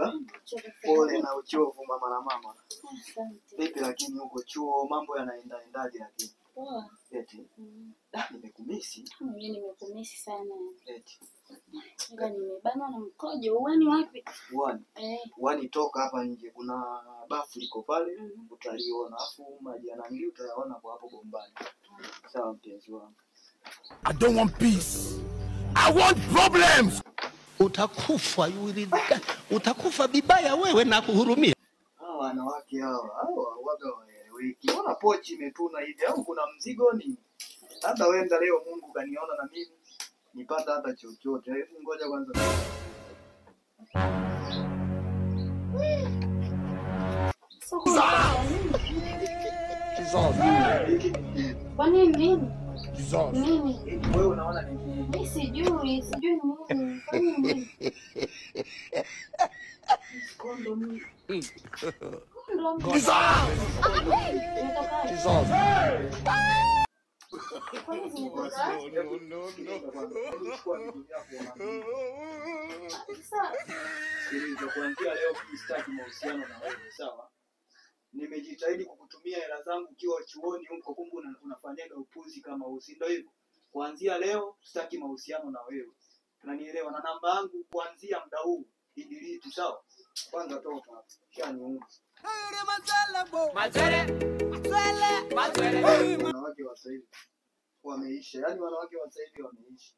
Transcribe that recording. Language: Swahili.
umechoka? Pole na uchovu mama na mama. Asante. Vipi lakini huko chuo mambo yanaendaje lakini? Poa. Eti. Nimekumisi. Mimi nimekumisi sana. Eti. Ila nimebanwa na mkojo. Uani wapi? Uani. Uani toka hapa nje. Kuna bafu liko pale, utaliona. Afu maji yanangi utayaona kwa hapo bombani. Sawa mpenzi wangu. I don't want peace. I want problems. Utakufa, utakufa bibaya wewe na kuhurumia. Hawa wanawake hawa waga waeleweki. Mbona pochi imetuna hivi au kuna mzigo ni? Labda wenda leo Mungu kaniona na mimi nipata hata chochote. Hebu ngoja kwanza. Kwa nini? Nini? Wewe unaona nini? Mimi sijui nini. Kwa nini? Kondomu. Kuanzia leo sitaki mahusiano na wewe, sawa? Nimejitahidi kukutumia hela zangu ukiwa chuoni huko, kumbe unafanyaga upuzi kama usi, ndio hivyo. Kuanzia leo sitaki mahusiano na wewe. Unanielewa? Na namba yangu kuanzia muda huu idelete, sawa? Kwanza toka hapa. Shaniunga. Wanawake wa sasa hivi wameisha. Yaani wanawake wa sasa hivi wameisha.